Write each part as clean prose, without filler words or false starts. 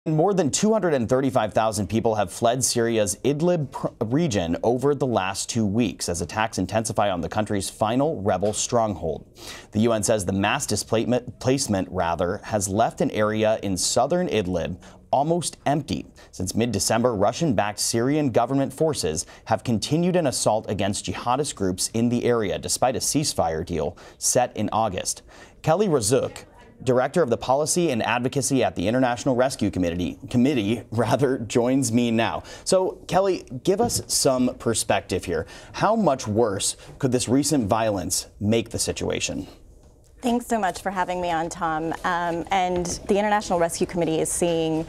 More than 235,000 people have fled Syria's Idlib region over the last 2 weeks as attacks intensify on the country's final rebel stronghold. The UN says the mass displacement has left an area in southern Idlib almost empty. Since mid-December, Russian-backed Syrian government forces have continued an assault against jihadist groups in the area, despite a ceasefire deal set in August. Kelly Razzouk, Director of the Policy and Advocacy at the International Rescue Committee, joins me now. So, Kelly, give us some perspective here. How much worse could this recent violence make the situation? Thanks so much for having me on, Tom. And the International Rescue Committee is seeing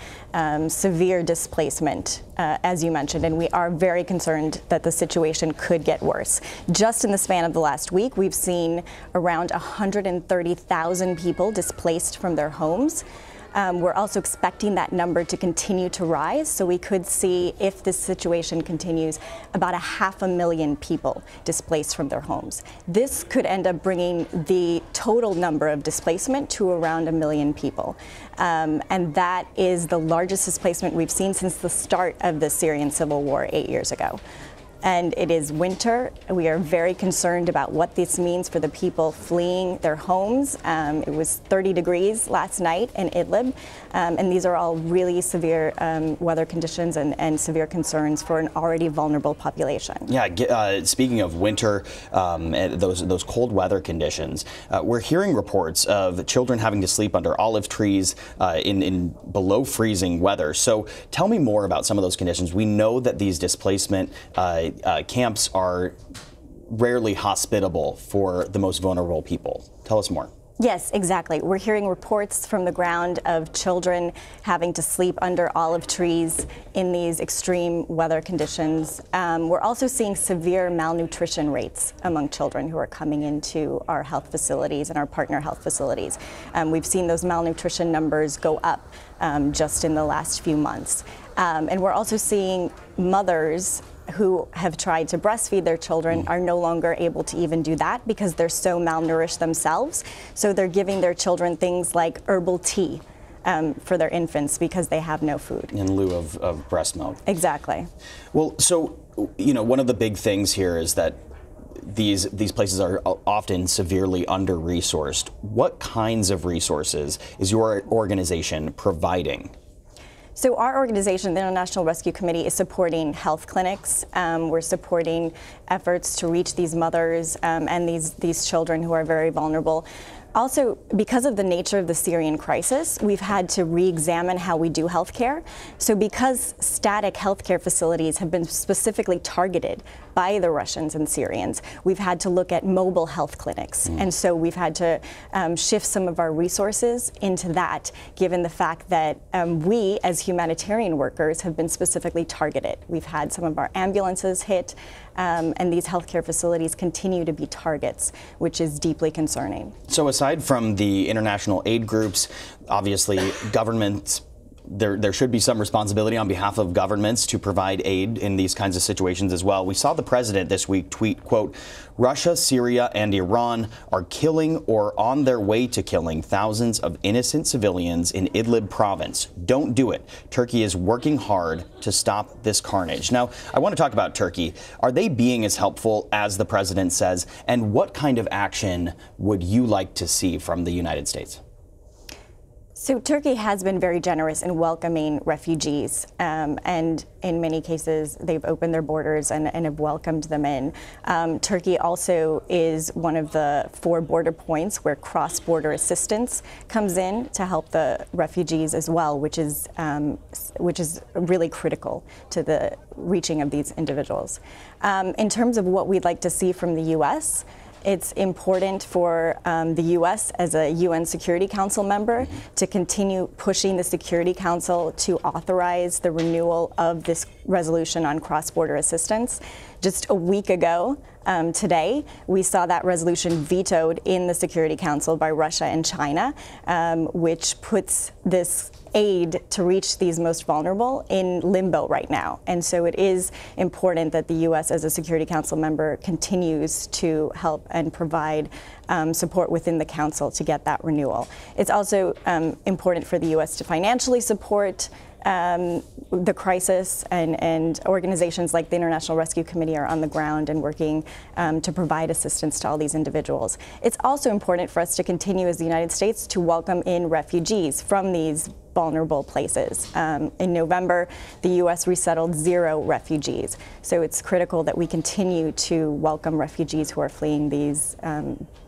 severe displacement, as you mentioned, and we are very concerned that the situation could get worse. Just in the span of the last week, we've seen around 130,000 people displaced from their homes. We're also expecting that number to continue to rise, so we could see, if this situation continues, about 500,000 people displaced from their homes. This could end up bringing the total number of displacement to around 1 million people. And that is the largest displacement we've seen since the start of the Syrian civil war 8 years ago. And it is winter. We are very concerned about what this means for the people fleeing their homes. It was 30 degrees last night in Idlib, and these are all really severe weather conditions and severe concerns for an already vulnerable population. Yeah, speaking of winter, those cold weather conditions, we're hearing reports of children having to sleep under olive trees in below freezing weather. So tell me more about some of those conditions. We know that these displacement camps are rarely hospitable for the most vulnerable people. Tell us more. Yes, exactly. We're hearing reports from the ground of children having to sleep under olive trees in these extreme weather conditions. We're also seeing severe malnutrition rates among children who are coming into our health facilities and our partner health facilities. We've seen those malnutrition numbers go up just in the last few months. And we're also seeing mothers who have tried to breastfeed their children are no longer able to even do that because they're so malnourished themselves. So they're giving their children things like herbal tea for their infants because they have no food. In lieu of breast milk. Exactly. Well, so, you know, one of the big things here is that these places are often severely under-resourced. What kinds of resources is your organization providing? So our organization, the International Rescue Committee, is supporting health clinics. We're supporting efforts to reach these mothers and these children who are very vulnerable. Also, because of the nature of the Syrian crisis, we've had to re-examine how we do healthcare. So because static healthcare facilities have been specifically targeted by the Russians and Syrians, we've had to look at mobile health clinics. And so we've had to shift some of our resources into that, given the fact that we, as humanitarian workers, have been specifically targeted. We've had some of our ambulances hit, and these healthcare facilities continue to be targets, which is deeply concerning. So aside from the international aid groups, obviously governments, there should be some responsibility on behalf of governments to provide aid in these kinds of situations as well. We saw the president this week tweet, quote, "Russia, Syria, and Iran are killing or on their way to killing thousands of innocent civilians in Idlib province. Don't do it. Turkey is working hard to stop this carnage." Now, I want to talk about Turkey. Are they being as helpful as the president says? And what kind of action would you like to see from the United States? So Turkey has been very generous in welcoming refugees, and in many cases they've opened their borders and have welcomed them in. Turkey also is one of the 4 border points where cross-border assistance comes in to help the refugees as well, which is really critical to the reaching of these individuals. In terms of what we'd like to see from the U.S., it's important for the U.S. as a UN Security Council member to continue pushing the Security Council to authorize the renewal of this resolution on cross-border assistance. Just a week ago, today, we saw that resolution vetoed in the Security Council by Russia and China, which puts this aid to reach these most vulnerable in limbo right now. And so it is important that the U.S. as a Security Council member continues to help and provide support within the Council to get that renewal. It's also important for the U.S. to financially support the crisis, and organizations like the International Rescue Committee are on the ground and working to provide assistance to all these individuals. It's also important for us to continue as the United States to welcome in refugees from these vulnerable places. In November, the U.S. resettled 0 refugees. So it's critical that we continue to welcome refugees who are fleeing these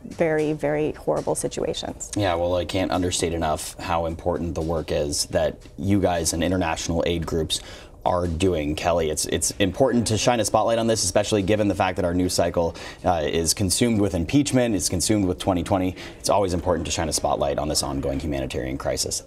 very, very horrible situations. Yeah, well, I can't understate enough how important the work is that you guys and international aid groups are doing, Kelly. It's important to shine a spotlight on this, especially given the fact that our news cycle is consumed with impeachment, it's consumed with 2020. It's always important to shine a spotlight on this ongoing humanitarian crisis.